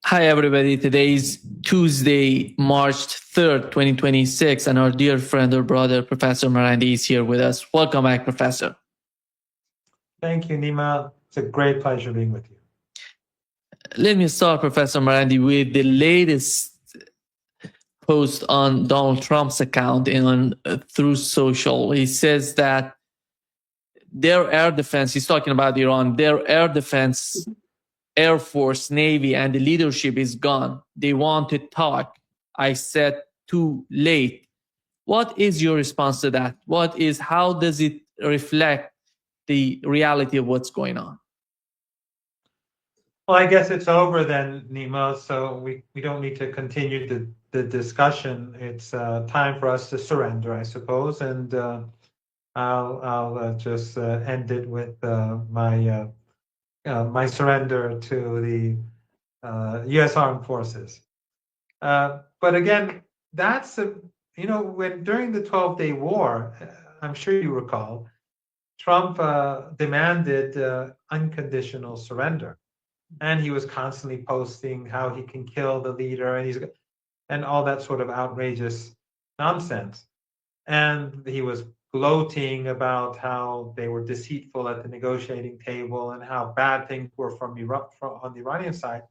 Hi, everybody. Today is Tuesday, March 3rd, 2026, and our dear friend or brother, Professor Marandi, is here with us. Welcome back, Professor. Thank you, Nima. It's a great pleasure being with you. Let me start, Professor Marandi, with the latest post on Donald Trump's account on Truth Social. He says that their air defense, he's talking about Iran, their air defense, Air Force, Navy, and the leadership is gone. They want to talk. I said too late. What is your response to that? How does it reflect the reality of what's going on? Well, I guess it's over then, Nima, so we don't need to continue the discussion. It's time for us to surrender, I suppose, and I'll just end it with my surrender to the U.S. Armed Forces. But again, that's when during the 12-day war, I'm sure you recall, Trump demanded unconditional surrender, and he was constantly posting how he can kill the leader, and all that sort of outrageous nonsense. And he was gloating about how they were deceitful at the negotiating table and how bad things were from Iraq on the Iranian side.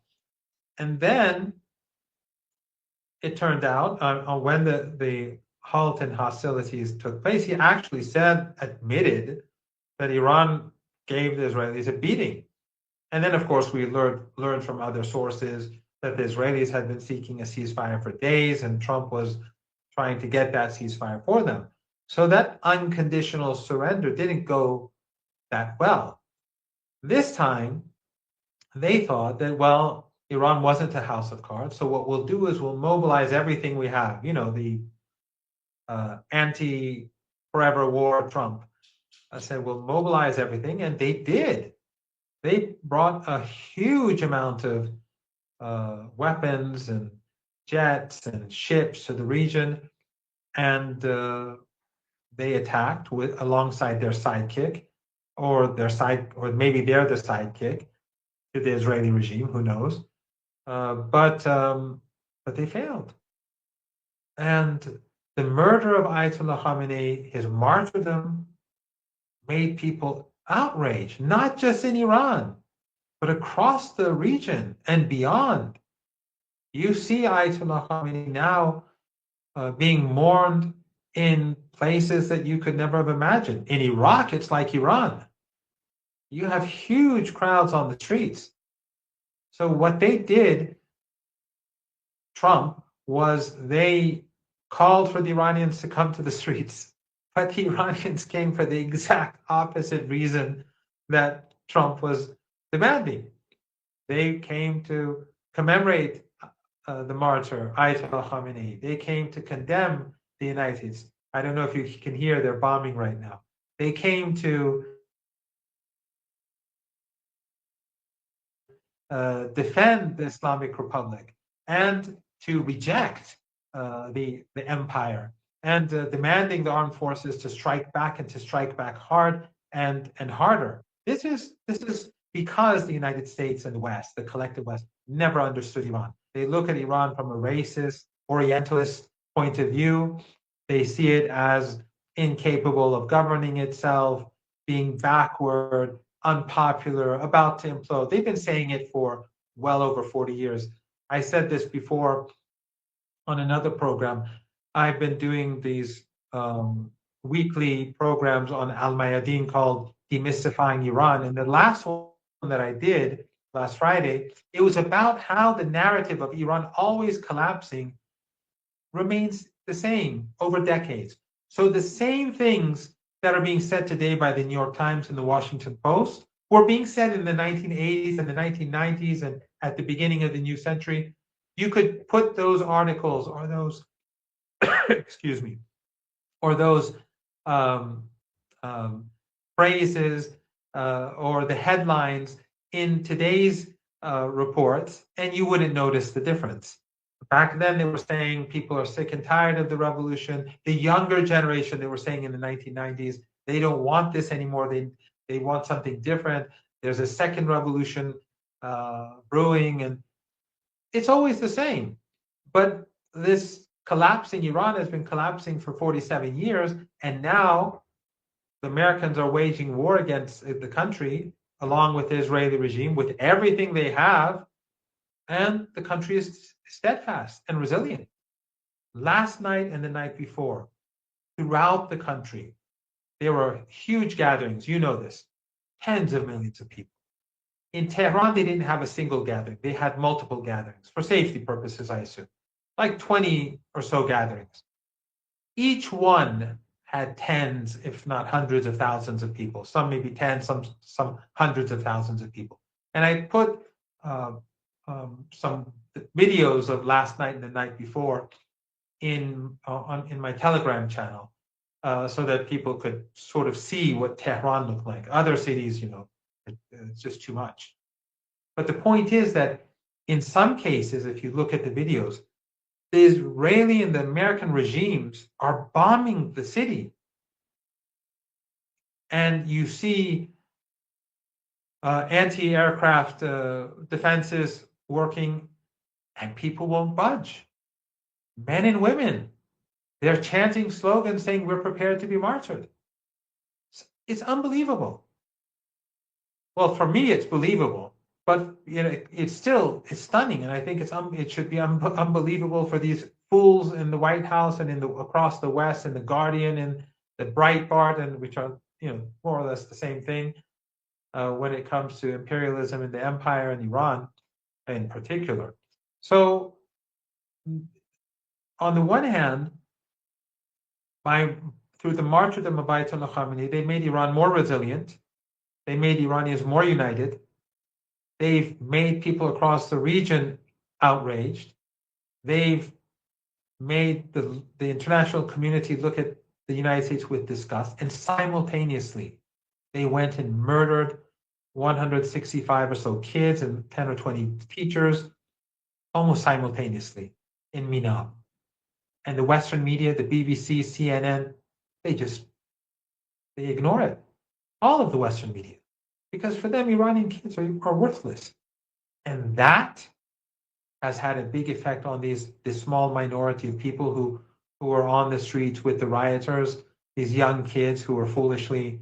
And then it turned out when the halt in hostilities took place, he actually admitted that Iran gave the Israelis a beating. And then, of course, we learned from other sources that the Israelis had been seeking a ceasefire for days, and Trump was trying to get that ceasefire for them. So that unconditional surrender didn't go that well. This time, they thought that, well, Iran wasn't a house of cards, so what we'll do is we'll mobilize everything we have, the anti-forever war Trump. I said, we'll mobilize everything, and they did. They brought a huge amount of weapons and jets and ships to the region, and they attacked alongside their sidekick, or maybe they're the sidekick to the Israeli regime. Who knows? But they failed, and the murder of Ayatollah Khamenei, his martyrdom, made people outraged, not just in Iran, but across the region and beyond. You see Ayatollah Khamenei now being mourned in places that you could never have imagined. In Iraq, it's like Iran. You have huge crowds on the streets. So what they did, Trump, was they called for the Iranians to come to the streets, but the Iranians came for the exact opposite reason that Trump was demanding. They came to commemorate the martyr, Ayatollah Khamenei. They came to condemn the United States. I don't know if you can hear, they're bombing right now. They came to defend the Islamic Republic and to reject the empire, and demanding the armed forces to strike back, and to strike back hard and harder. This is because the United States and the West, the collective West, never understood Iran. They look at Iran from a racist, Orientalist point of view. They see it as incapable of governing itself, being backward, unpopular, about to implode. They've been saying it for well over 40 years. I said this before on another program. I've been doing these weekly programs on Al-Mayadeen called Demystifying Iran. And the last one that I did last Friday, it was about how the narrative of Iran always collapsing remains the same over decades. So the same things that are being said today by the New York Times and the Washington Post were being said in the 1980s and the 1990s and at the beginning of the new century. You could put those articles or those, excuse me, or those phrases or the headlines in today's reports, and you wouldn't notice the difference. Back then, they were saying people are sick and tired of the revolution. The younger generation, they were saying in the 1990s, they don't want this anymore. They want something different. There's a second revolution brewing, it's always the same. But this collapse in Iran has been collapsing for 47 years, and now the Americans are waging war against the country, along with the Israeli regime, with everything they have, and the country is steadfast and resilient. Last night and the night before, throughout the country, there were huge gatherings. You know this, tens of millions of people. In Tehran, they didn't have a single gathering. They had multiple gatherings for safety purposes, I assume, like 20 or so gatherings. Each one had tens, if not hundreds of thousands of people. Some maybe 10, some hundreds of thousands of people. And I put some videos of last night and the night before in my Telegram channel, so that people could sort of see what Tehran looked like. Other cities, it's just too much. But the point is that in some cases, if you look at the videos, the Israeli and the American regimes are bombing the city. And you see anti-aircraft defenses working, and people won't budge. Men and women, they're chanting slogans saying, "We're prepared to be martyred." It's unbelievable. Well, for me, it's believable, but it's stunning, and I think it should be unbelievable for these fools in the White House and across the West, and the Guardian and the Breitbart, and which are more or less the same thing when it comes to imperialism and the empire in Iran in particular. So, on the one hand, through the martyrdom of Ayatollah Khamenei, they made Iran more resilient. They made Iranians more united. They've made people across the region outraged. They've made the international community look at the United States with disgust. And simultaneously, they went and murdered 165 or so kids and 10 or 20 teachers, almost simultaneously in Minab. And the Western media, the BBC, CNN, they ignore it. All of the Western media, because for them, Iranian kids are worthless. And that has had a big effect on this small minority of people who are on the streets with the rioters, these young kids who were foolishly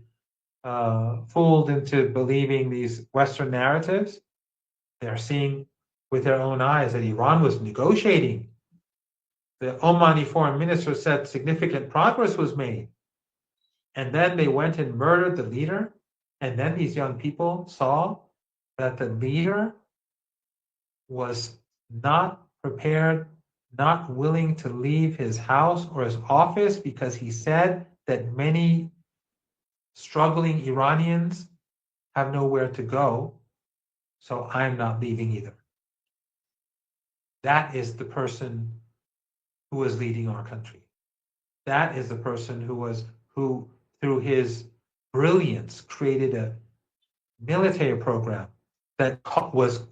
fooled into believing these Western narratives. They're seeing with their own eyes that Iran was negotiating. The Omani foreign minister said significant progress was made. And then they went and murdered the leader. And then these young people saw that the leader was not prepared, not willing to leave his house or his office, because he said that many struggling Iranians have nowhere to go. So I'm not leaving either. That is the person who was leading our country. That is the person who through his brilliance created a military program that costed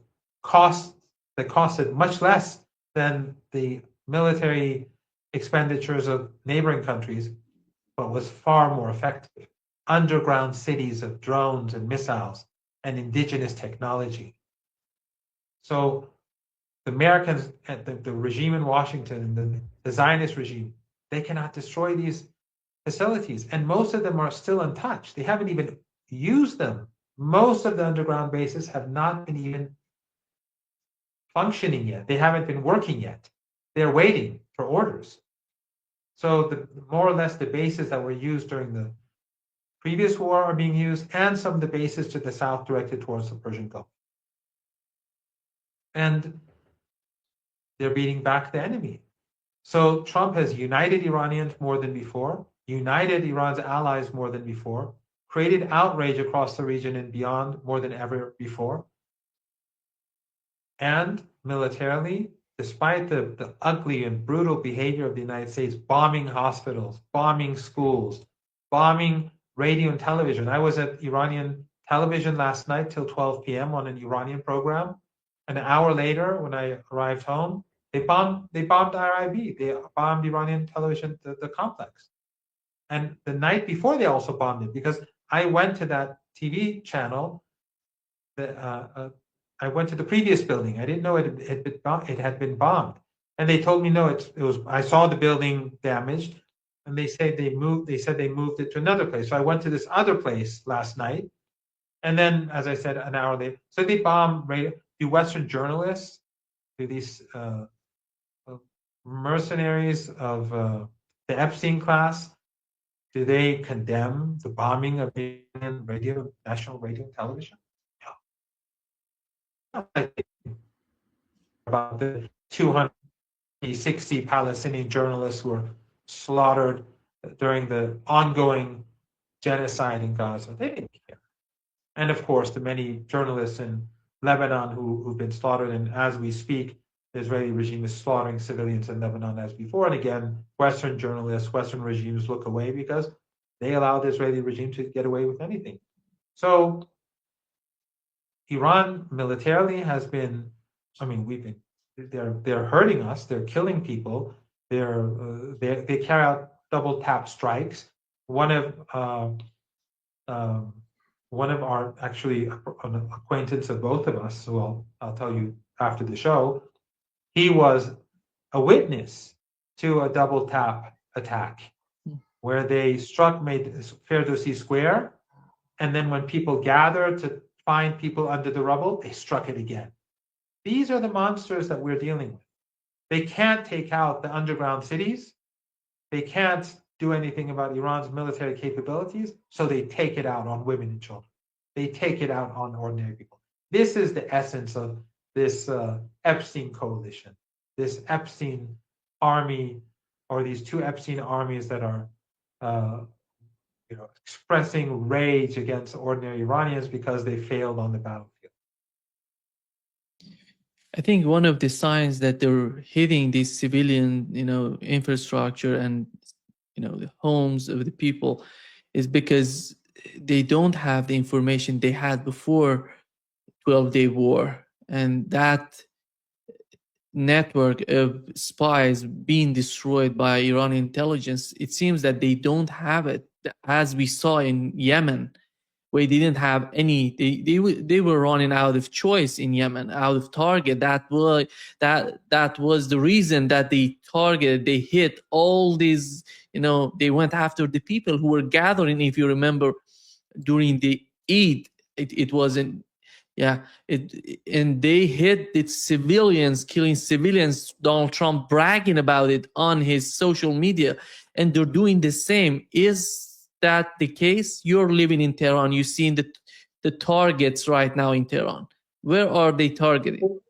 much less than the military expenditures of neighboring countries, but was far more effective. Underground cities of drones and missiles and indigenous technology. So the Americans, the regime in Washington, the Zionist regime, they cannot destroy these facilities, and most of them are still untouched. They haven't even used them. Most of the underground bases have not been even functioning yet. They haven't been working yet. They're waiting for orders. So more or less the bases that were used during the previous war are being used, and some of the bases to the south directed towards the Persian Gulf. And they're beating back the enemy. So Trump has united Iranians more than before, united Iran's allies more than before, created outrage across the region and beyond more than ever before. And militarily, despite the ugly and brutal behavior of the United States, bombing hospitals, bombing schools, bombing radio and television. I was at Iranian television last night till 12 p.m. on an Iranian program. An hour later, when I arrived home, they bombed IRIB. They bombed Iranian television, the complex. And the night before, they also bombed it, because I went to that TV channel I went to the previous building. I didn't know it had been bombed. And they told me, no, it was, I saw the building damaged, and they said they moved it to another place. So I went to this other place last night. And then, as I said, an hour later, so they bomb radio. Do Western journalists, do these mercenaries of the Epstein class, do they condemn the bombing of the national radio and television? No. About the 260 Palestinian journalists who were slaughtered during the ongoing genocide in Gaza. They didn't care. And of course, the many journalists in Lebanon who've been slaughtered, and as we speak, the Israeli regime is slaughtering civilians in Lebanon as before. And again, Western journalists, Western regimes look away because they allow the Israeli regime to get away with anything. So Iran militarily has been, I mean, they're hurting us. They're killing people. They carry out double tap strikes. One of our actually an acquaintance of both of us, who I'll tell you after the show, he was a witness to a double tap attack where they made Ferdowsi Square, and then when people gathered to find people under the rubble, they struck it again. These are the monsters that we're dealing with. They can't take out the underground cities. They can't do anything about Iran's military capabilities, so they take it out on women and children. They take it out on ordinary people. This is the essence of this Epstein coalition, this Epstein army, or these two Epstein armies that are expressing rage against ordinary Iranians because they failed on the battlefield. I think one of the signs that they're hitting this civilian, infrastructure and, the homes of the people is because they don't have the information they had before 12-day war. And that network of spies being destroyed by Iranian intelligence, it seems that they don't have it, as we saw in Yemen, where they didn't have any. They were running out of choice in Yemen, out of target. That was the reason that they hit all these. They went after the people who were gathering. If you remember, during the Eid, it wasn't. Yeah, and they hit the civilians, killing civilians. Donald Trump bragging about it on his social media, and they're doing the same. Is that the case? You're living in Tehran. You've seen the targets right now in Tehran. Where are they targeting?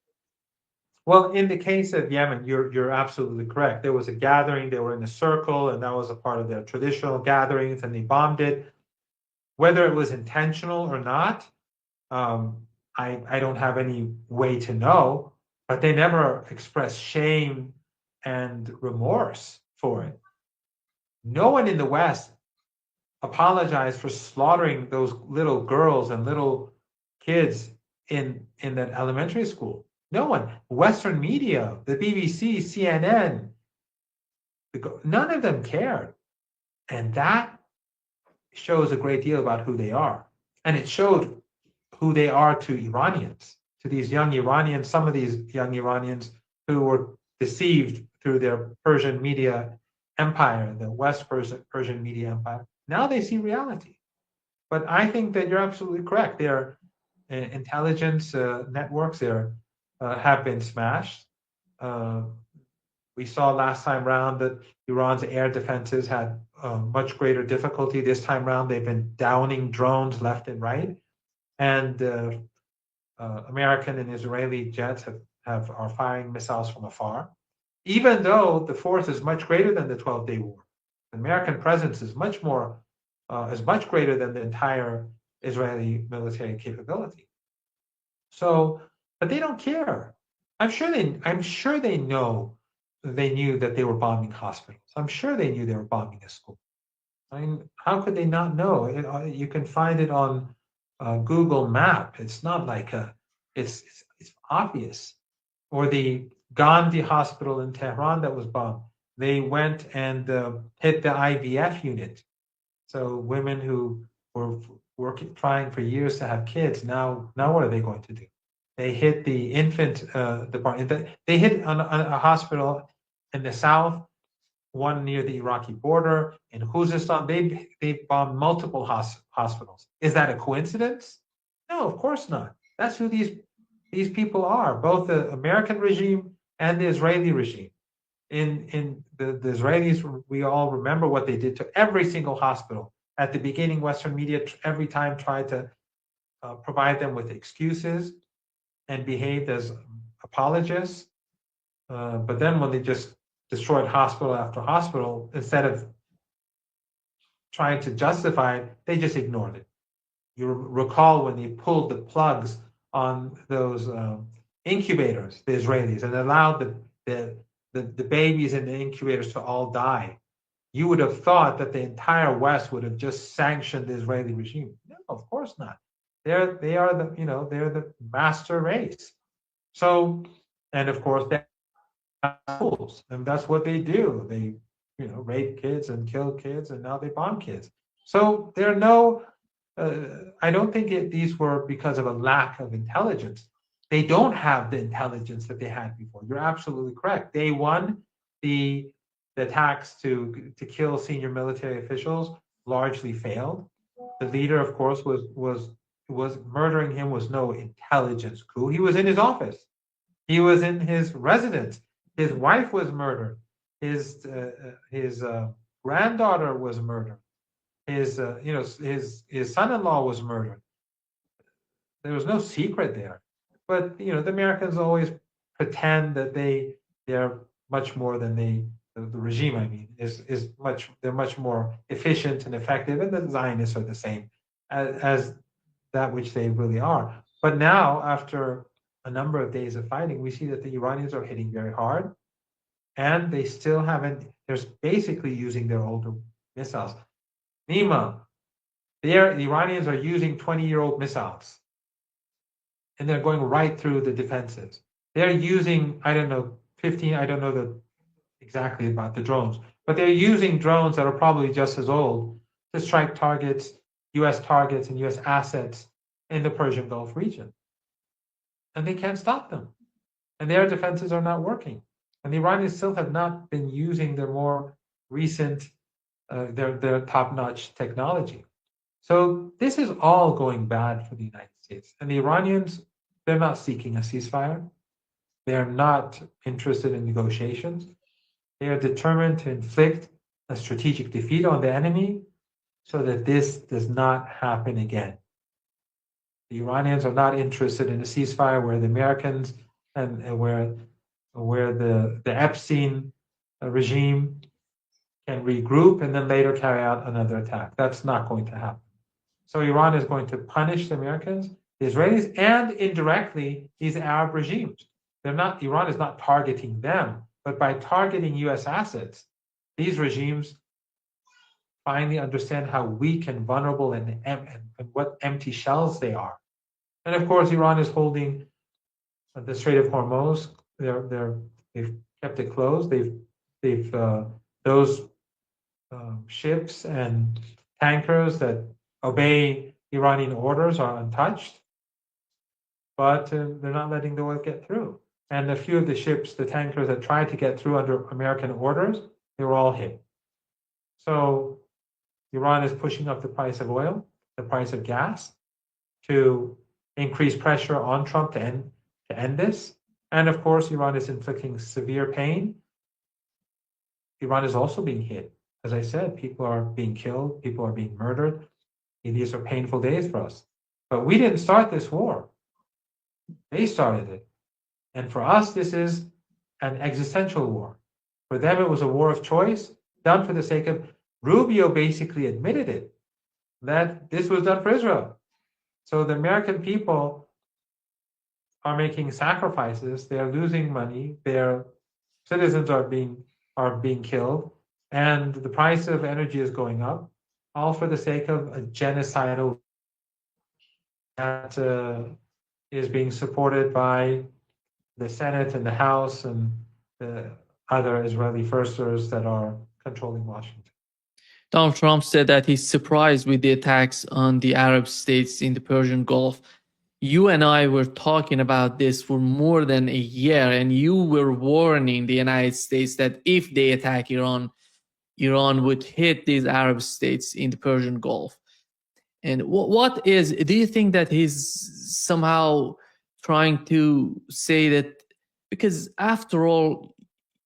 Well, in the case of Yemen, you're absolutely correct. There was a gathering. They were in a circle, and that was a part of their traditional gatherings, and they bombed it. Whether it was intentional or not, I don't have any way to know, but they never expressed shame and remorse for it. No one in the West apologized for slaughtering those little girls and little kids in that elementary school. No one. Western media, the BBC, CNN, none of them cared. And that shows a great deal about who they are. And it showed who they are to Iranians, to these young Iranians, some of these young Iranians who were deceived through their Persian media empire, the West Persian media empire. Now they see reality. But I think that you're absolutely correct. Their intelligence networks have been smashed. We saw last time round that Iran's air defenses had much greater difficulty. This time round, they've been downing drones left and right. And American and Israeli jets are firing missiles from afar, even though the force is much greater than the 12-day war. The American presence is much greater than the entire Israeli military capability. So, but they don't care. I'm sure they know. They knew that they were bombing hospitals. I'm sure they knew they were bombing a school. I mean, how could they not know? You can find it on Google Map. It's not like it's obvious. Or the Gandhi Hospital in Tehran that was bombed. They went and hit the IVF unit. So women who were trying for years to have kids, now what are they going to do? They hit the infant department. They hit on a hospital in the south, one near the Iraqi border. In Khuzestan, they bombed multiple hospitals. Is that a coincidence? No, of course not. That's who these people are, both the American regime and the Israeli regime. In the Israelis, we all remember what they did to every single hospital. At the beginning, Western media every time tried to provide them with excuses and behaved as apologists. But then when they just destroyed hospital after hospital, instead of trying to justify it, they just ignored it. You recall when they pulled the plugs on those incubators, the Israelis, and allowed the babies in the incubators to all die. You would have thought that the entire West would have just sanctioned the Israeli regime. No, of course not. They are the master race. So, and of course, they're schools, and that's what they do. They, rape kids and kill kids, and now they bomb kids. So there are no. I don't think these were because of a lack of intelligence. They don't have the intelligence that they had before. You're absolutely correct. Day one, the attacks to kill senior military officials largely failed. The leader, of course, was murdering him was no intelligence coup. He was in his office. He was in his residence. His wife was murdered. His granddaughter was murdered. His son-in-law was murdered. There was no secret there. But the Americans always pretend that they're much more than the regime, I mean, they're much more efficient and effective, and the Zionists are the same as that which they really are. But now, after a number of days of fighting, we see that the Iranians are hitting very hard, and they still haven't. They're basically using their older missiles. Nima, the Iranians are using 20-year-old missiles, and they're going right through the defenses. They're using, I don't know, 15. I don't know exactly about the drones, but they're using drones that are probably just as old to strike targets, U.S. targets and U.S. assets in the Persian Gulf region. And they can't stop them. And their defenses are not working. And the Iranians still have not been using their more recent, their top-notch technology. So this is all going bad for the United States. And the Iranians, they're not seeking a ceasefire. They're not interested in negotiations. They are determined to inflict a strategic defeat on the enemy so that this does not happen again. The Iranians are not interested in a ceasefire where the Americans and where the Epstein regime can regroup and then later carry out another attack. That's not going to happen. So Iran is going to punish the Americans, the Israelis, and indirectly these Arab regimes. Iran is not targeting them, but by targeting U.S. assets, these regimes finally understand how weak and vulnerable and what empty shells they are. And of course, Iran is holding the Strait of Hormuz. They've kept it closed. Those ships and tankers that obey Iranian orders are untouched, but they're not letting the oil get through. And a few of the ships, the tankers that tried to get through under American orders, they were all hit. So Iran is pushing up the price of oil, the price of gas, to increase pressure on Trump to end this. And of course, Iran is inflicting severe pain. Iran is also being hit. As I said, people are being killed, people are being murdered. And these are painful days for us. But we didn't start this war. They started it. And for us, this is an existential war. For them, it was a war of choice done for the sake of. Rubio basically admitted it, that this was done for Israel. So the American people are making sacrifices. They are losing money. Their citizens are being killed, and the price of energy is going up, all for the sake of a genocidal that is being supported by the Senate and the House and the other Israeli firsters that are controlling Washington. Donald Trump said that he's surprised with the attacks on the Arab states in the Persian Gulf. you and I were talking about this for more than a year, and you were warning the United States that if they attack Iran, Iran would hit these Arab states in the Persian Gulf. And do you think that he's somehow trying to say that, because after all,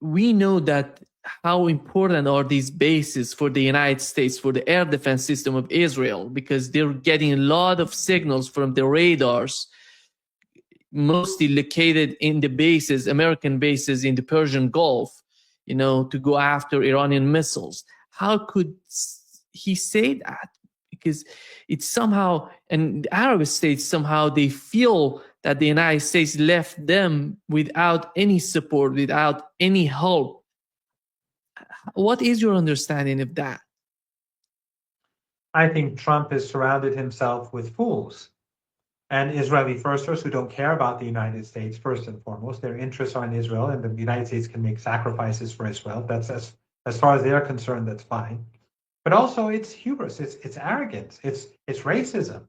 we know that how important are these bases for the United States, for the air defense system of Israel, because they're getting a lot of signals from the radars, mostly located in the bases, American bases in the Persian Gulf, to go after Iranian missiles. How could he say that? Because it's somehow, and the Arab states somehow, they feel that the United States left them without any support, without any help. What is your understanding of that? I think Trump has surrounded himself with fools and Israeli firsters who don't care about the United States, first and foremost. Their interests are in Israel, and the United States can make sacrifices for Israel. That's as far as they're concerned, that's fine. But also it's hubris, it's arrogance, it's racism.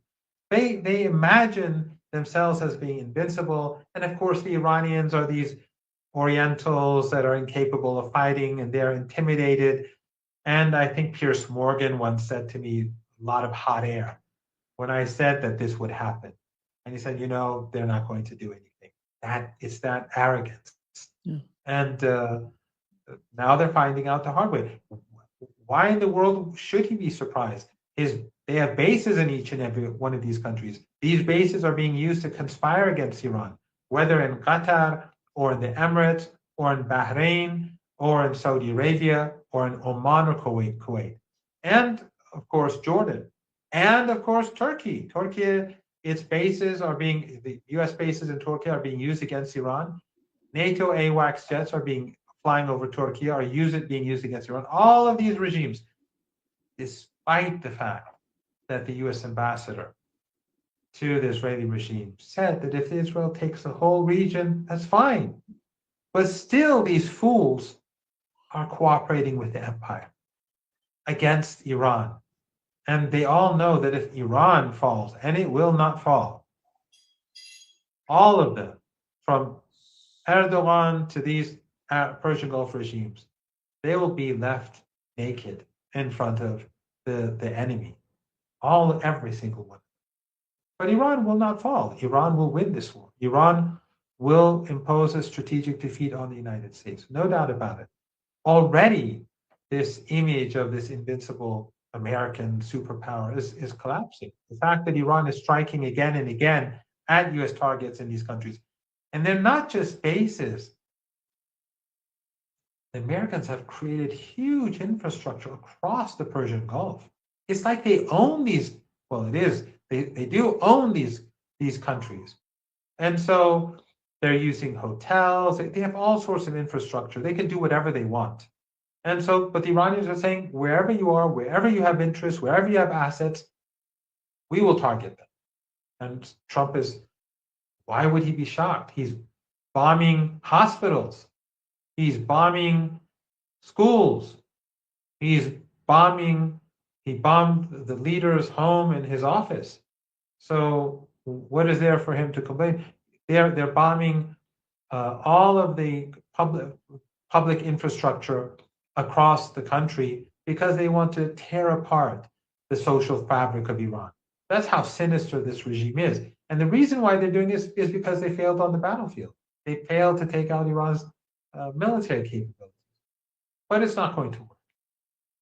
They imagine themselves as being invincible. And of course, the Iranians are these Orientals that are incapable of fighting, and they're intimidated. And I think Piers Morgan once said to me, a lot of hot air, when I said that this would happen. And he said, they're not going to do anything. It's that arrogance. Yeah. And now they're finding out the hard way. Why in the world should he be surprised? They have bases in each and every one of these countries. These bases are being used to conspire against Iran, whether in Qatar or in the Emirates or in Bahrain or in Saudi Arabia or in Oman or Kuwait. And of course, Jordan. And of course, Turkey. Turkey, the US bases in Turkey are being used against Iran. NATO AWACS jets are flying over Turkey, being used against Iran. All of these regimes, despite the fact that the US ambassador to the Israeli regime said that if Israel takes the whole region, that's fine. But still, these fools are cooperating with the empire against Iran. And they all know that if Iran falls, and it will not fall, all of them, from Erdogan to these Persian Gulf regimes, they will be left naked in front of the enemy, every single one. But Iran will not fall. Iran will win this war. Iran will impose a strategic defeat on the United States, no doubt about it. Already, this image of this invincible American superpower is collapsing. The fact that Iran is striking again and again at US targets in these countries, and they're not just bases. The Americans have created huge infrastructure across the Persian Gulf. It's like they own these. Well, it is. They do own these countries. And so they're using hotels. They have all sorts of infrastructure. They can do whatever they want. And so, but the Iranians are saying, wherever you are, wherever you have interests, wherever you have assets, we will target them. And Trump why would he be shocked? He's bombing hospitals. He's bombing schools. He bombed the leader's home and his office. So what is there for him to complain? They're bombing all of the public infrastructure across the country because they want to tear apart the social fabric of Iran. That's how sinister this regime is. And the reason why they're doing this is because they failed on the battlefield. They failed to take out Iran's military capabilities. But it's not going to work.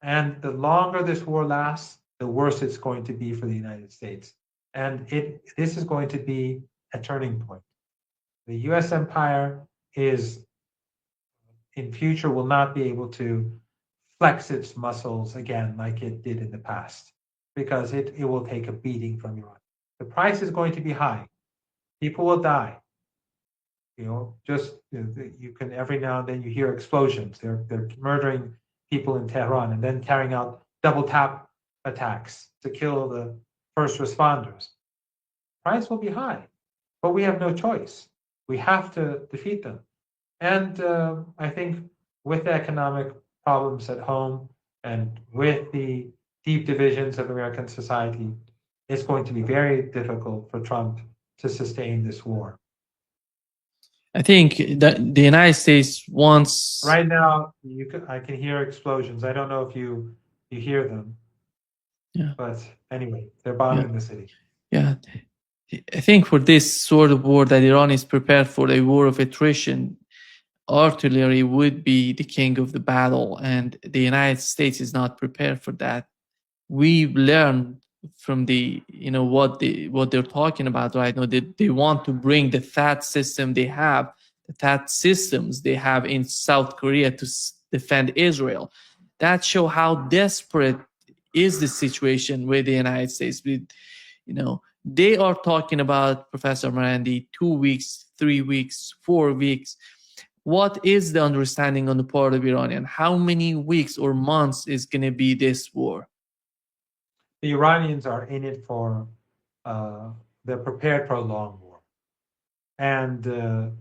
And the longer this war lasts, the worse it's going to be for the United States. And this is going to be a turning point. The US empire in future will not be able to flex its muscles again like it did in the past, because it will take a beating from Iran. The price is going to be high. People will die. You can, every now and then you hear explosions. They're murdering people in Tehran and then carrying out double tap attacks to kill the first responders. Price will be high, but we have no choice. We have to defeat them. And I think with the economic problems at home and with the deep divisions of American society, it's going to be very difficult for Trump to sustain this war. I think that the United States wants. Right now, I can hear explosions. I don't know if you hear them. Yeah. But anyway, they're bombing the city. Yeah. I think for this sort of war that Iran is prepared for, a war of attrition, artillery would be the king of the battle, and the United States is not prepared for that. We've learned from the what they're talking about right now. They want to bring the THAAD system they have, the THAAD systems they have in South Korea to defend Israel. That show how desperate is the situation with the United States. With they are talking about, Professor Marandi, 2 weeks, 3 weeks, 4 weeks. What is the understanding on the part of Iranian? How many weeks or months is going to be this war? The Iranians are in it for, they're prepared for a long war. And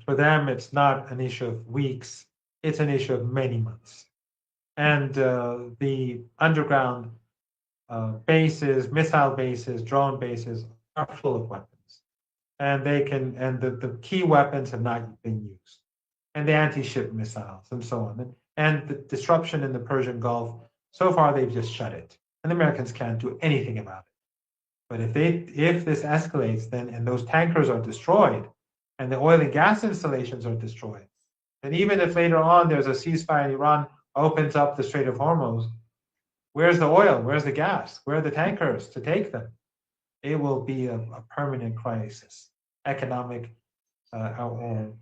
for them, it's not an issue of weeks, it's an issue of many months. And the underground bases, missile bases, drone bases are full of weapons. And the key weapons have not been used. And the anti-ship missiles and so on. And the disruption in the Persian Gulf, so far they've just shut it. And the Americans can't do anything about it. But if this escalates, then and those tankers are destroyed, and the oil and gas installations are destroyed, then even if later on there's a ceasefire and Iran opens up the Strait of Hormuz, where's the oil? Where's the gas? Where are the tankers to take them? It will be a permanent crisis, economic or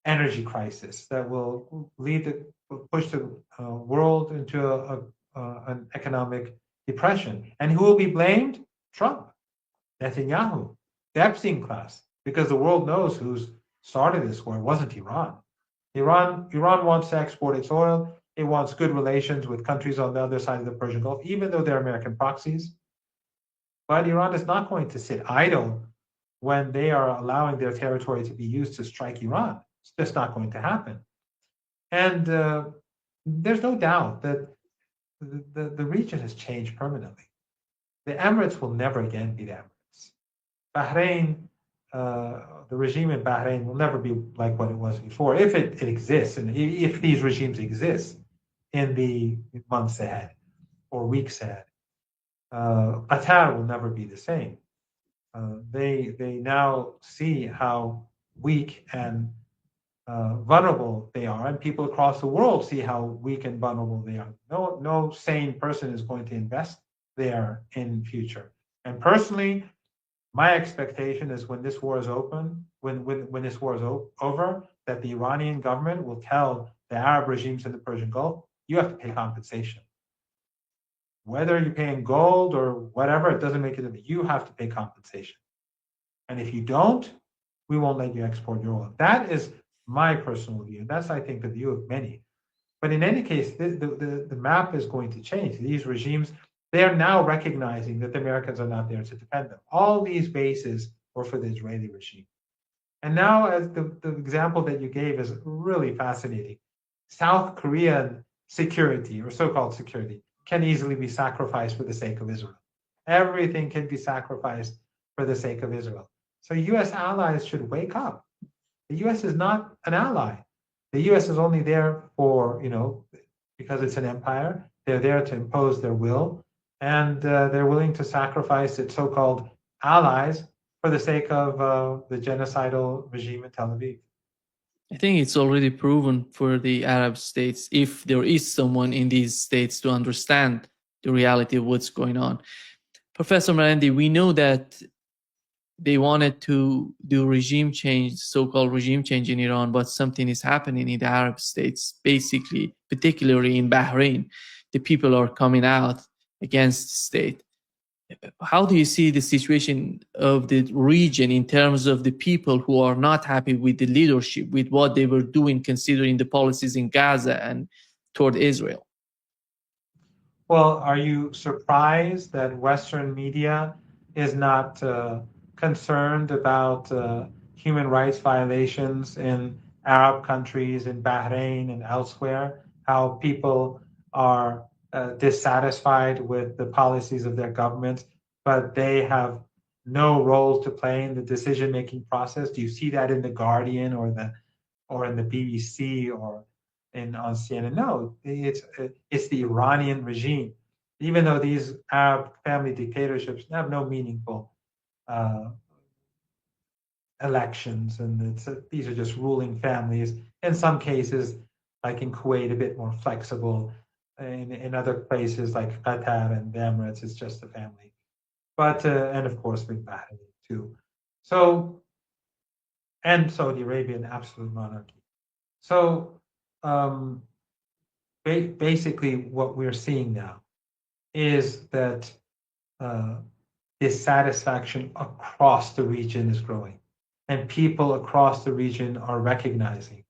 energy crisis that will push the world into an economic depression. And who will be blamed? Trump, Netanyahu, the Epstein class, because the world knows who's started this war. It wasn't Iran. Iran wants to export its oil. It wants good relations with countries on the other side of the Persian Gulf, even though they're American proxies. But Iran is not going to sit idle when they are allowing their territory to be used to strike Iran. It's just not going to happen. And there's no doubt that the region has changed permanently. The Emirates will never again be the Emirates. Bahrain, the regime in Bahrain will never be like what it was before, if it exists, and if these regimes exist in the months ahead or weeks ahead. Qatar will never be the same. They now see how weak and vulnerable they are, and people across the world see how weak and vulnerable they are. No sane person is going to invest there in future. And personally, my expectation is when this war is open, when this war is over, that the Iranian government will tell the Arab regimes in the Persian Gulf, you have to pay compensation. Whether you pay in gold or whatever, it doesn't make it. You have to pay compensation. And if you don't, we won't let you export your oil. That is my personal view. That's, I think, the view of many. But in any case, the map is going to change. These regimes, they are now recognizing that the Americans are not there to defend them. All these bases were for the Israeli regime. And now, as the example that you gave is really fascinating. South Korean security, or so-called security, can easily be sacrificed for the sake of Israel. Everything can be sacrificed for the sake of Israel. So U.S. allies should wake up. The U.S. is not an ally. The U.S. is only there for, because it's an empire. They're there to impose their will, and they're willing to sacrifice its so-called allies for the sake of the genocidal regime in Tel Aviv. I think it's already proven for the Arab states, if there is someone in these states to understand the reality of what's going on. Professor Marandi, we know that they wanted to do regime change, so-called regime change in Iran, but something is happening in the Arab states, basically, particularly in Bahrain. The people are coming out against the state. How do you see the situation of the region in terms of the people who are not happy with the leadership, with what they were doing, considering the policies in Gaza and toward Israel? Well, are you surprised that Western media is not concerned about human rights violations in Arab countries, in Bahrain and elsewhere? How people are dissatisfied with the policies of their governments, but they have no role to play in the decision-making process? Do you see that in the Guardian or in the BBC or on CNN? No, it's the Iranian regime. Even though these Arab family dictatorships have no meaningful elections, and these are just ruling families. In some cases, like in Kuwait, a bit more flexible. In other places like Qatar and the Emirates, it's just a family. But and of course with Bahrain too. So and Saudi Arabia, an absolute monarchy. So basically, what we're seeing now is that dissatisfaction across the region is growing, and people across the region are recognizing,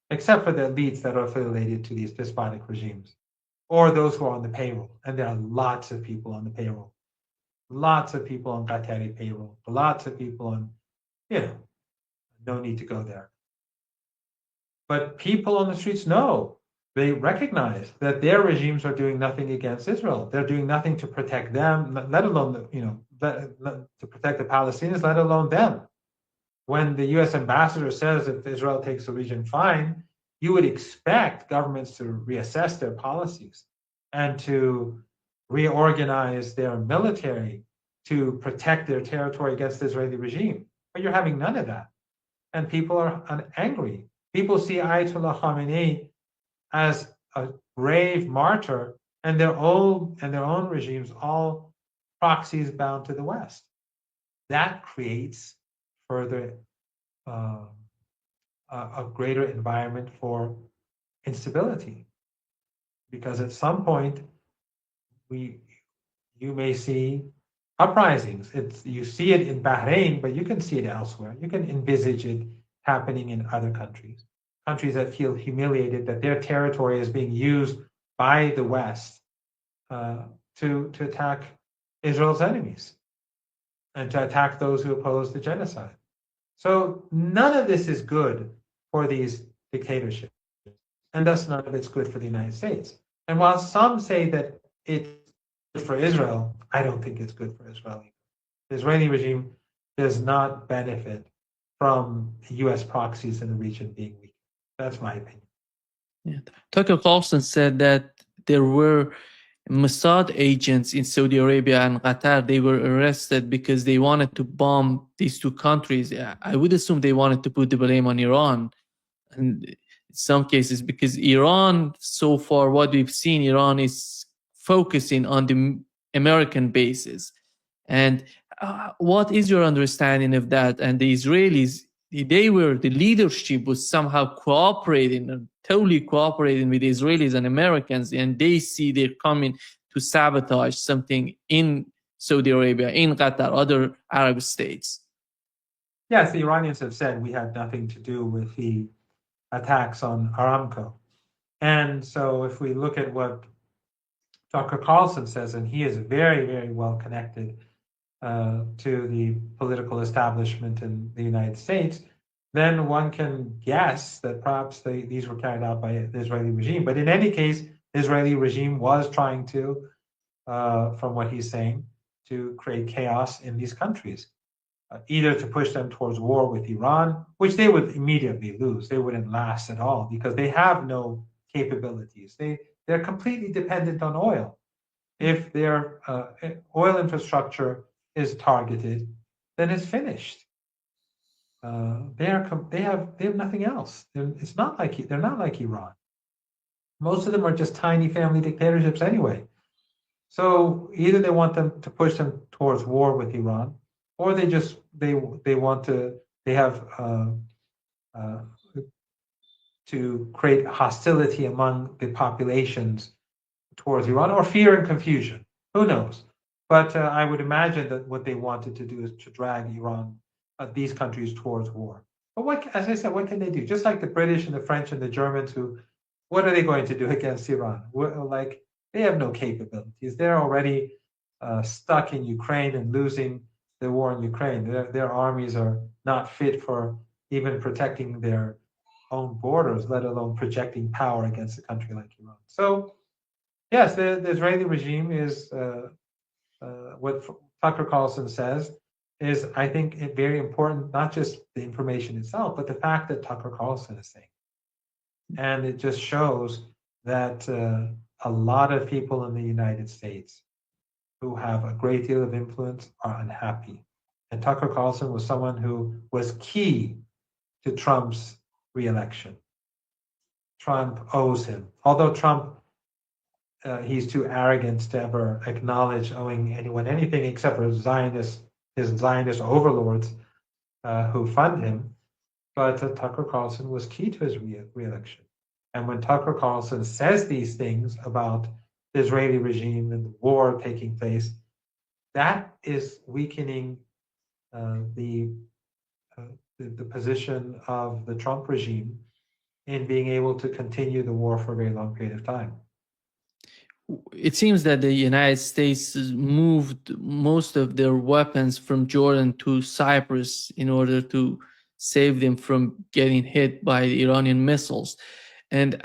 except for the elites that are affiliated to these despotic regimes, or those who are on the payroll. And there are lots of people on the payroll, lots of people on Qatari payroll, lots of people on, no need to go there. But people on the streets know, they recognize that their regimes are doing nothing against Israel. They're doing nothing to protect them, let alone, to protect the Palestinians, let alone them. When the U.S. ambassador says if Israel takes the region, fine, you would expect governments to reassess their policies and to reorganize their military to protect their territory against the Israeli regime. But you're having none of that. And people are angry. People see Ayatollah Khamenei as a brave martyr, and their own regimes all proxies bound to the West. That creates further a greater environment for instability, because at some point you may see uprisings. You see it in Bahrain, but you can see it elsewhere. You can envisage it happening in other countries that feel humiliated that their territory is being used by the West to attack Israel's enemies and to attack those who oppose the genocide. So none of this is good for these dictatorships, and thus none of it's good for the United States. And while some say that it's good for Israel, I don't think it's good for Israel. The Israeli regime does not benefit from U.S. proxies in the region being weak. That's my opinion. Yeah. Tucker Carlson said that there were Mossad agents in Saudi Arabia and Qatar. They were arrested because they wanted to bomb these two countries. I would assume they wanted to put the blame on Iran. And in some cases, because Iran, so far, what we've seen, Iran is focusing on the American bases. And what is your understanding of that? And the Israelis, the leadership was somehow cooperating, totally cooperating with the Israelis and Americans, and they see they're coming to sabotage something in Saudi Arabia, in Qatar, other Arab states. Yes, the Iranians have said we had nothing to do with the attacks on Aramco. And so if we look at what Dr. Carlson says, and he is very, very well connected to the political establishment in the United States, then one can guess that perhaps these were carried out by the Israeli regime. But in any case, the Israeli regime was trying to, from what he's saying, to create chaos in these countries, either to push them towards war with Iran, which they would immediately lose. They wouldn't last at all because they have no capabilities. They're completely dependent on oil. If their oil infrastructure is targeted, then it's finished. They have nothing else. It's not like they're not like Iran. Most of them are just tiny family dictatorships anyway. So either they want them to push them towards war with Iran, or they have to create hostility among the populations towards Iran, or fear and confusion. Who knows? But I would imagine that what they wanted to do is to drag Iran, these countries, towards war. But as I said, what can they do? Just like the British and the French and the Germans, what are they going to do against Iran? They have no capabilities. They're already stuck in Ukraine and losing the war in Ukraine. Their armies are not fit for even protecting their own borders, let alone projecting power against a country like Iran. So, yes, the Israeli regime is what Tucker Carlson says is, I think, very important, not just the information itself, but the fact that Tucker Carlson is saying. And it just shows that a lot of people in the United States who have a great deal of influence are unhappy. And Tucker Carlson was someone who was key to Trump's reelection. Trump owes him. Although Trump, he's too arrogant to ever acknowledge owing anyone anything except for his Zionist overlords who fund him. But Tucker Carlson was key to his reelection. And when Tucker Carlson says these things about the Israeli regime and the war taking place, that is weakening the position of the Trump regime in being able to continue the war for a very long period of time. It seems that the United States moved most of their weapons from Jordan to Cyprus in order to save them from getting hit by the Iranian missiles. And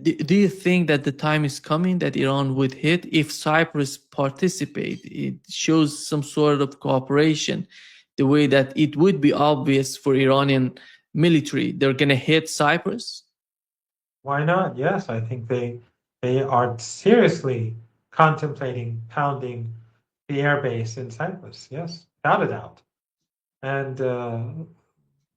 do you think that the time is coming that Iran would hit? If Cyprus participate, it shows some sort of cooperation, the way that it would be obvious for Iranian military, they're going to hit Cyprus? Why not? Yes, I think they are seriously contemplating pounding the air base in Cyprus. Yes, without a doubt. And the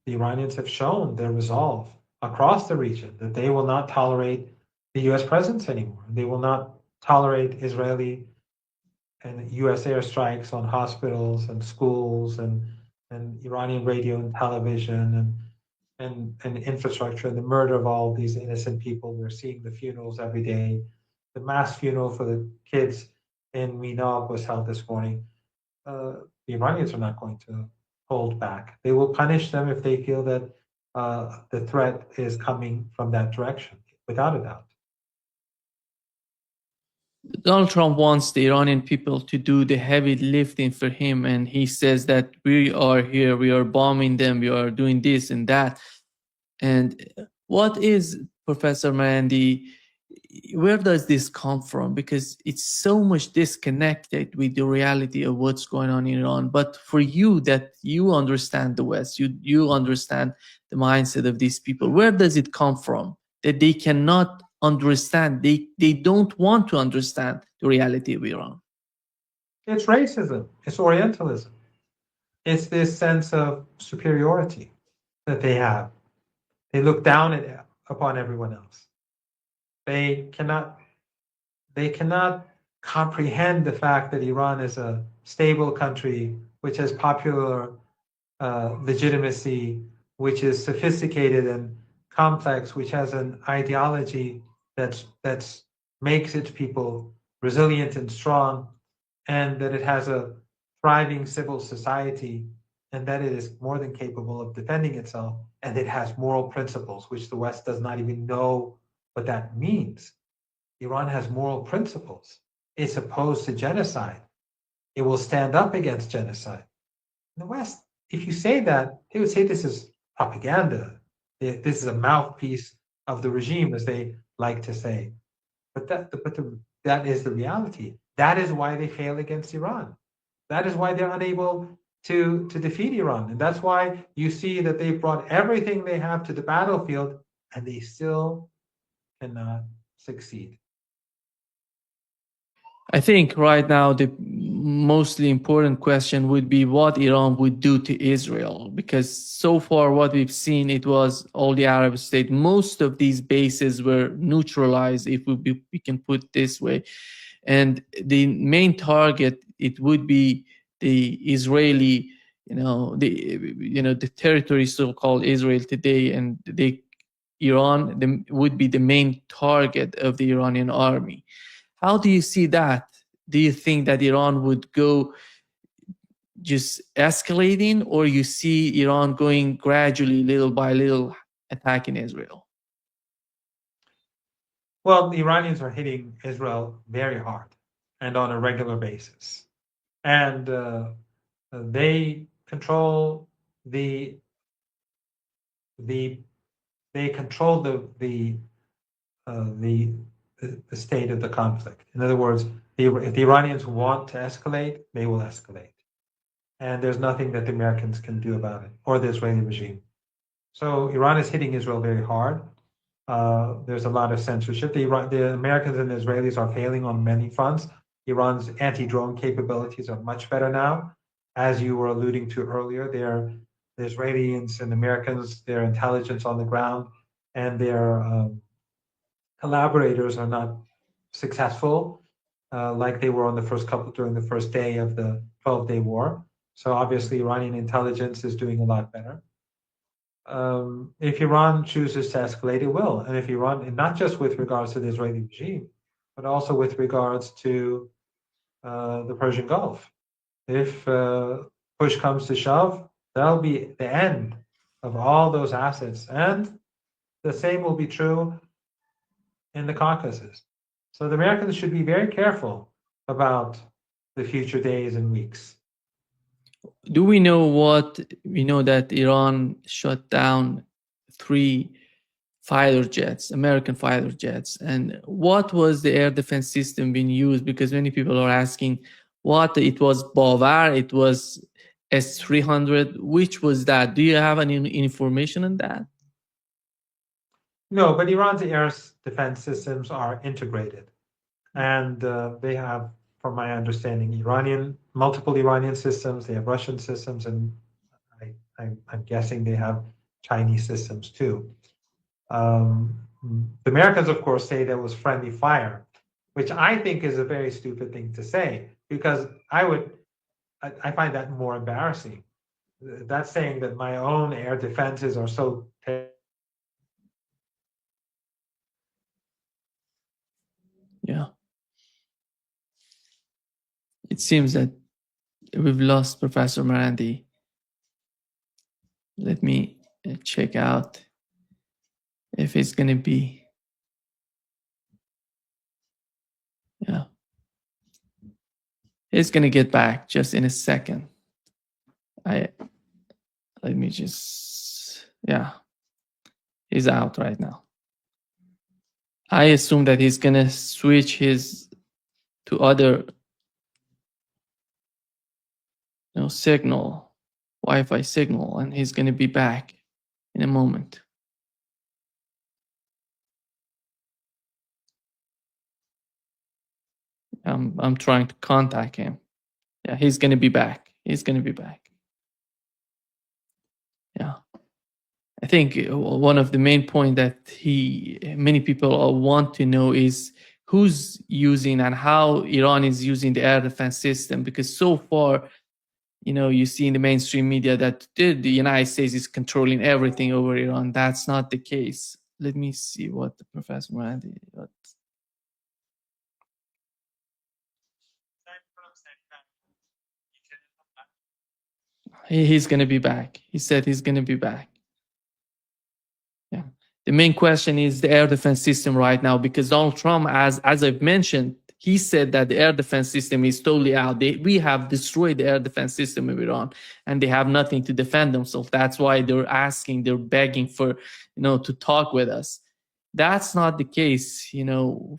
Iranians have shown their resolve across the region that they will not tolerate the U.S. presence anymore. They will not tolerate Israeli and U.S. airstrikes on hospitals and schools and Iranian radio and television and infrastructure, and the murder of all these innocent people. We're seeing the funerals every day. The mass funeral for the kids in Minab was held this morning. The Iranians are not going to hold back. They will punish them if they feel that the threat is coming from that direction, without a doubt. Donald Trump wants the Iranian people to do the heavy lifting for him, and he says that we are here, we are bombing them, we are doing this and that. And what is, Professor Marandi, where does this come from? Because it's so much disconnected with the reality of what's going on in Iran. But for you, that you understand the West, you understand the mindset of these people, where does it come from that they cannot understand, they don't want to understand the reality of Iran? It's racism, it's Orientalism, it's this sense of superiority that they have. They look down upon everyone else. They cannot comprehend the fact that Iran is a stable country which has popular legitimacy, which is sophisticated and complex, which has an ideology that makes its people resilient and strong, and that it has a thriving civil society, and that it is more than capable of defending itself, and it has moral principles, which the West does not even know what that means. Iran has moral principles. It's opposed to genocide. It will stand up against genocide. In the West, if you say that, they would say this is propaganda. This is a mouthpiece of the regime, as they like to say. But that is the reality. That is why they fail against Iran. That is why they're unable to defeat Iran. And that's why you see that they've brought everything they have to the battlefield, and they still cannot succeed. I think right now the mostly important question would be what Iran would do to Israel, because so far what we've seen, it was all the Arab states. Most of these bases were neutralized, if we can put it this way. And the main target, it would be the Israeli, the territory so-called Israel today, and Iran would be the main target of the Iranian army. How do you see that? Do you think that Iran would go just escalating, or you see Iran going gradually, little by little, attacking Israel? Well, the Iranians are hitting Israel very hard and on a regular basis. And they control the state of the conflict. In other words, if the Iranians want to escalate, they will escalate. and there's nothing that the Americans can do about it, or the Israeli regime. So Iran is hitting Israel very hard. There's a lot of censorship. The Americans and the Israelis are failing on many fronts. Iran's anti-drone capabilities are much better now. As you were alluding to earlier, the Israelis and Americans, their intelligence on the ground and their collaborators are not successful like they were on during the first day of the 12-day war. So obviously Iranian intelligence is doing a lot better. If Iran chooses to escalate, it will. And if Iran, and not just with regards to the Israeli regime, but also with regards to the Persian Gulf. If push comes to shove, that'll be the end of all those assets. And the same will be true in the Caucasus. So the Americans should be very careful about the future days and weeks. Do we know that Iran shut down 3 fighter jets, American fighter jets, and what was the air defense system being used? Because many people are asking what it was. Bavar, it was S-300. Which was that? Do you have any information on that? No, but Iran's air defense systems are integrated, and they have, from my understanding, multiple Iranian systems. They have Russian systems, and I'm guessing they have Chinese systems too. The Americans, of course, say there was friendly fire, which I think is a very stupid thing to say, because I find that more embarrassing. That's saying that my own air defenses are so Yeah. It seems that we've lost Professor Marandi. Let me check out if it's going to be. Yeah. It's going to get back just in a second. Let me just, yeah. He's out right now. I assume that he's going to switch to other signal, Wi-Fi signal, and he's going to be back in a moment. I'm trying to contact him. Yeah, he's going to be back. He's going to be back. Yeah. I think one of the main points that many people want to know is who's using and how Iran is using the air defense system, because so far, you see in the mainstream media that the United States is controlling everything over Iran. That's not the case. Let me see what the Professor Marandi. He's going to be back. He said he's going to be back. Yeah. The main question is the air defense system right now, because Donald Trump, as I've mentioned, he said that the air defense system is totally out. We have destroyed the air defense system of Iran, and they have nothing to defend themselves. That's why they're begging for, to talk with us. That's not the case,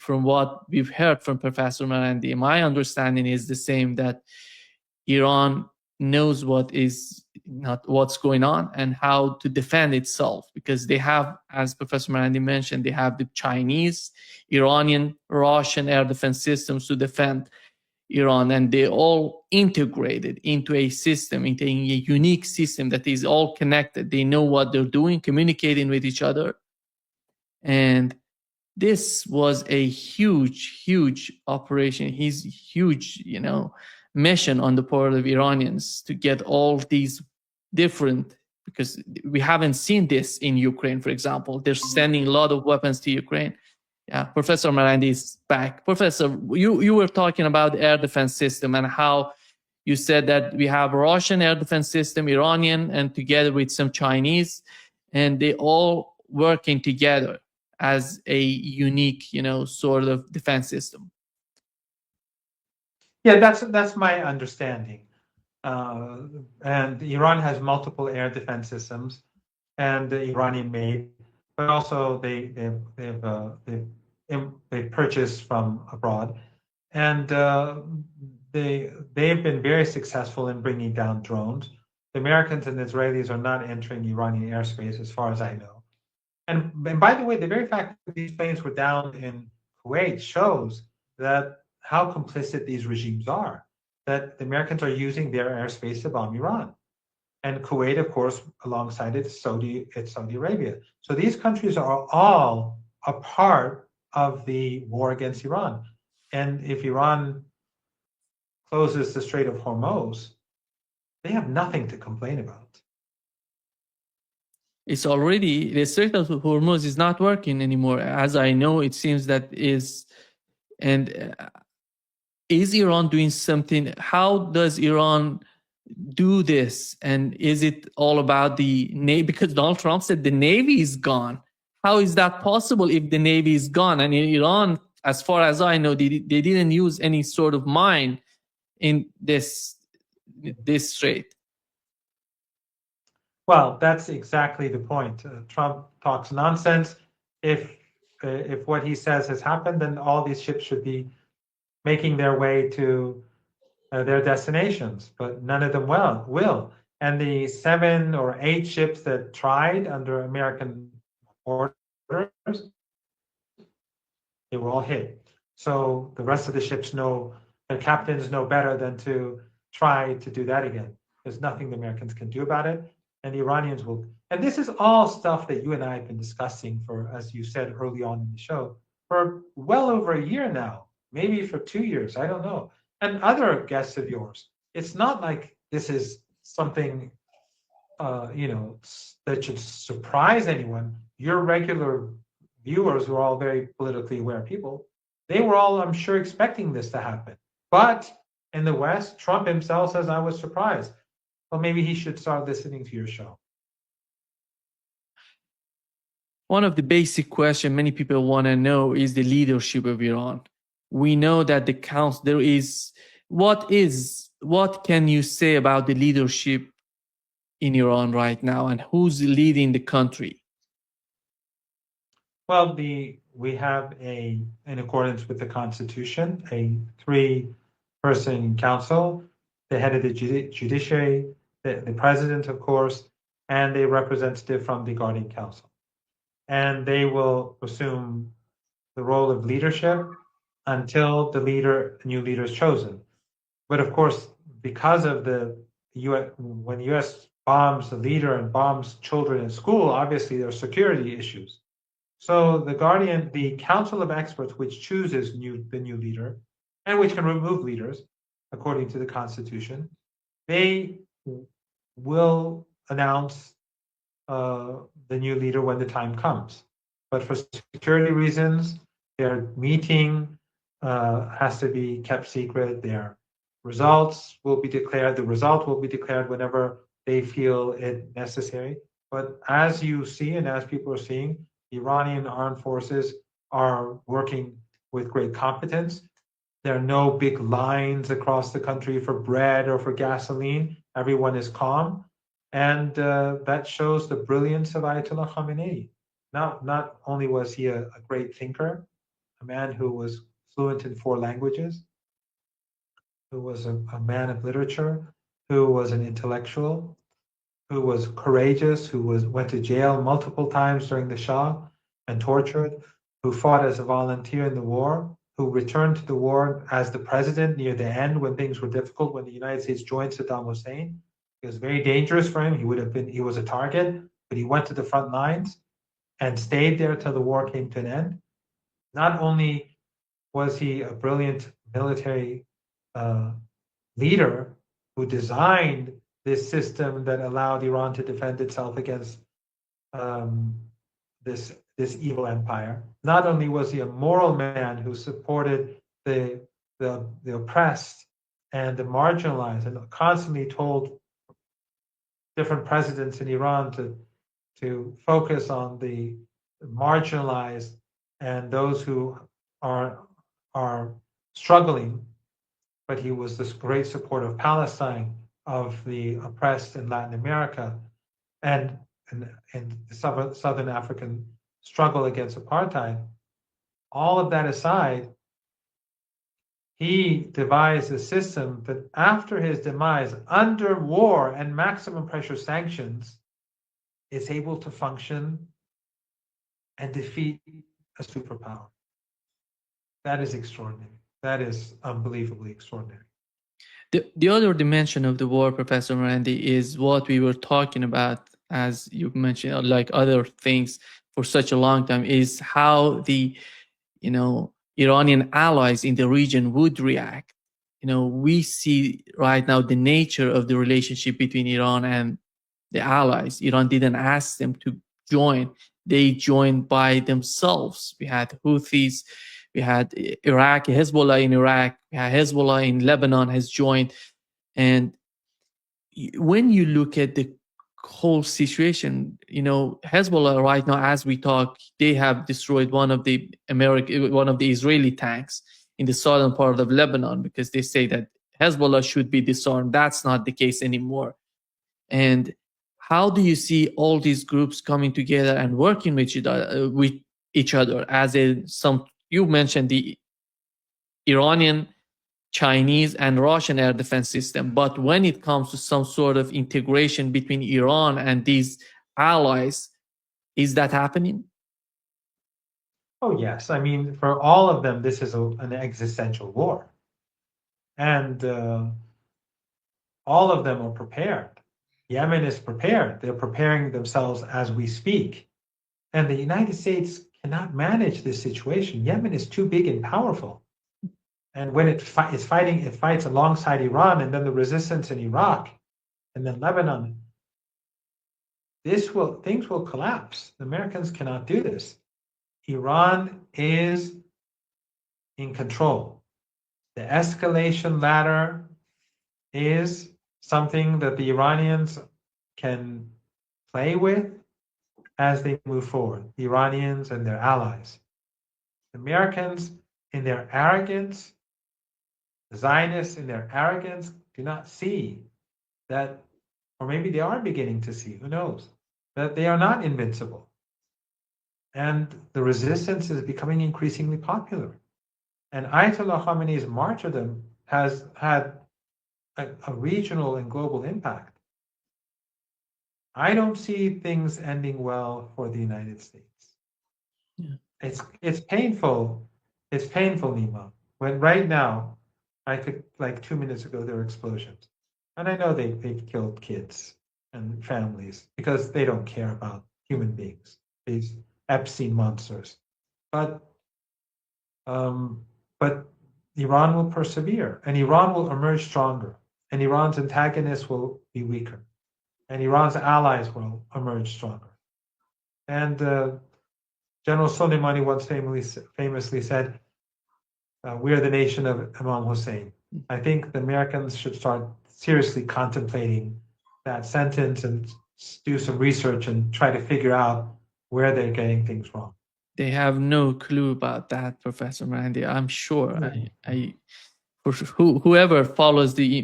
from what we've heard from Professor Marandi. My understanding is the same, that Iran knows what's going on and how to defend itself, because they have, as Professor Marandi mentioned, they have the Chinese, Iranian, Russian air defense systems to defend Iran, and they all integrated into a system, into a unique system that is all connected. They know what they're doing, communicating with each other. And this was a huge operation. Huge, mission on the part of Iranians to get all these different, because we haven't seen this in Ukraine, for example. They're sending a lot of weapons to Ukraine. Yeah, Professor Marandi is back. Professor, you were talking about the air defense system and how you said that we have a Russian air defense system, Iranian, and together with some Chinese, and they all working together as a unique, sort of defense system. Yeah, that's my understanding. And Iran has multiple air defense systems, and the Iranian made, but also they purchased from abroad, and they've been very successful in bringing down drones. The Americans and Israelis are not entering Iranian airspace, as far as I know. And by the way, the very fact that these planes were down in Kuwait shows that how complicit these regimes are. That the Americans are using their airspace to bomb Iran, and Kuwait, of course, alongside it, Saudi Arabia. So these countries are all a part of the war against Iran. And if Iran closes the Strait of Hormuz, they have nothing to complain about. It's already, the Strait of Hormuz is not working anymore. As I know, it seems that is, and is Iran doing something? How does Iran do this? And is it all about the Navy? Because Donald Trump said the Navy is gone. How is that possible if the Navy is gone? And in Iran, as far as I know, they didn't use any sort of mine in this strait. Well, that's exactly the point. Trump talks nonsense. If what he says has happened, then all these ships should be making their way to their destinations, but none of them will. And the 7 or 8 ships that tried under American orders, they were all hit. So the rest of the ships know, their captains know better than to try to do that again. There's nothing the Americans can do about it. And the Iranians will. And this is all stuff that you and I have been discussing for, as you said early on in the show, for well over a year now, maybe for 2 years, I don't know. And other guests of yours. It's not like this is something, that should surprise anyone. Your regular viewers who are all very politically aware people, they were all, I'm sure, expecting this to happen. But in the West, Trump himself says, I was surprised. Well, maybe he should start listening to your show. One of the basic questions many people want to know is the leadership of Iran. We know that the council, there is, what can you say about the leadership in Iran right now, and who's leading the country? Well, we have in accordance with the Constitution, a 3-person council, the head of the judiciary, the president, of course, and a representative from the Guardian Council. And they will assume the role of leadership until the new leader is chosen. But of course, because of when the U.S. bombs the leader and bombs children in school, obviously there are security issues. So the Council of Experts, which chooses the new leader, and which can remove leaders, according to the Constitution, they will announce the new leader when the time comes. But for security reasons, their meeting has to be kept secret. Their results will be declared. The result will be declared whenever they feel it necessary. But as you see, and as people are seeing, the Iranian armed forces are working with great competence. There are no big lines across the country for bread or for gasoline. Everyone is calm. And that shows the brilliance of Ayatollah Khamenei. Not only was he a great thinker, a man who was fluent in 4 languages, who was a man of literature, who was an intellectual, who was courageous, who went to jail multiple times during the Shah and tortured, who fought as a volunteer in the war, who returned to the war as the president near the end when things were difficult, when the United States joined Saddam Hussein. It was very dangerous for him. He was a target, but he went to the front lines and stayed there till the war came to an end. Not only was he a brilliant military leader who designed this system that allowed Iran to defend itself against this evil empire. Not only was he a moral man who supported the oppressed and the marginalized, and constantly told different presidents in Iran to focus on the marginalized and those who are struggling. But he was this great supporter of Palestine, of the oppressed in Latin America, and the Southern African struggle against apartheid. All of that aside, he devised a system that after his demise, under war and maximum pressure sanctions, is able to function and defeat a superpower. That is extraordinary. That is unbelievably extraordinary. The other dimension of the war, Professor Marandi, is what we were talking about, as you mentioned, like other things for such a long time, is how the Iranian allies in the region would react. We see right now the nature of the relationship between Iran and the allies. Iran didn't ask them to join. They joined by themselves. We had Houthis, we had Iraq, Hezbollah in Iraq, we had Hezbollah in Lebanon has joined. And when you look at the whole situation, Hezbollah right now, as we talk, they have destroyed one of the Israeli tanks in the southern part of Lebanon, because they say that Hezbollah should be disarmed. That's not the case anymore. And how do you see all these groups coming together and working with each other? You mentioned the Iranian, Chinese, and Russian air defense system, but when it comes to some sort of integration between Iran and these allies, is that happening? Oh, yes. I mean, for all of them, this is an existential war. And all of them are prepared. Yemen is prepared. They're preparing themselves as we speak. And the United States cannot manage this situation. Yemen is too big and powerful. And when it fights alongside Iran, and then the resistance in Iraq, and then Lebanon, things will collapse. The Americans cannot do this. Iran is in control. The escalation ladder is something that the Iranians can play with as they move forward, the Iranians and their allies. The Americans, in their arrogance, the Zionists, in their arrogance, do not see that, or maybe they are beginning to see, who knows, that they are not invincible. And the resistance is becoming increasingly popular. And Ayatollah Khamenei's martyrdom has had a regional and global impact. I don't see things ending well for the United States. Yeah. It's painful. It's painful, Nima. When right now, like 2 minutes ago, there were explosions. And I know they've killed kids and families because they don't care about human beings, these Epstein monsters. But Iran will persevere, and Iran will emerge stronger, and Iran's antagonists will be weaker, and Iran's allies will emerge stronger. And General Soleimani once famously said, "We are the nation of Imam Hussein." I think the Americans should start seriously contemplating that sentence and do some research and try to figure out where they're getting things wrong. They have no clue about that, Professor Marandi. I'm sure. Whoever follows the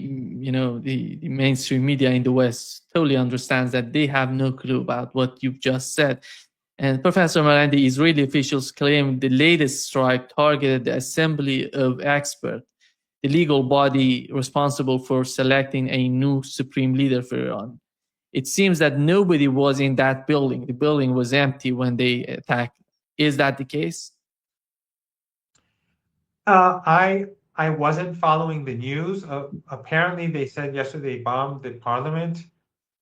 mainstream media in the West totally understands that they have no clue about what you've just said. And Professor Marandi, Israeli officials claim the latest strike targeted the Assembly of Experts, the legal body responsible for selecting a new supreme leader for Iran. It seems that nobody was in that building. The building was empty when they attacked. Is that the case? I wasn't following the news. Apparently, they said yesterday they bombed the parliament,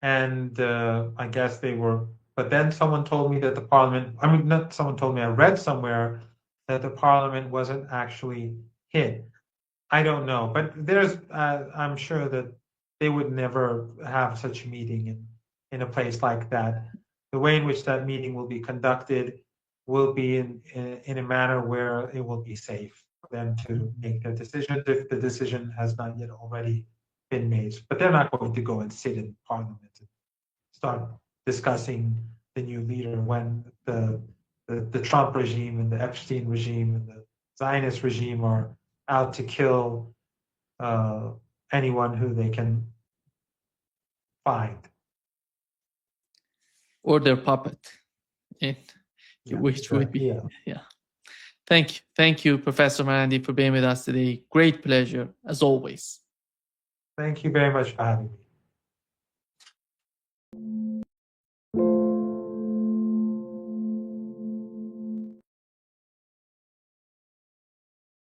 and I guess they were. But then someone told me that the parliament. I mean, not someone told me. I read somewhere that the parliament wasn't actually hit. I don't know, but I'm sure that they would never have such a meeting in a place like that. The way in which that meeting will be conducted will be in a manner where it will be safe for them to make their decision if the decision has not yet already been made. But they're not going to go and sit in parliament and start discussing the new leader when the Trump regime and the Epstein regime and the Zionist regime are out to kill anyone who they can find. Or their puppet, which would be, yeah. yeah. Thank you, Professor Marandi, for being with us today. Great pleasure, as always. Thank you very much for having me.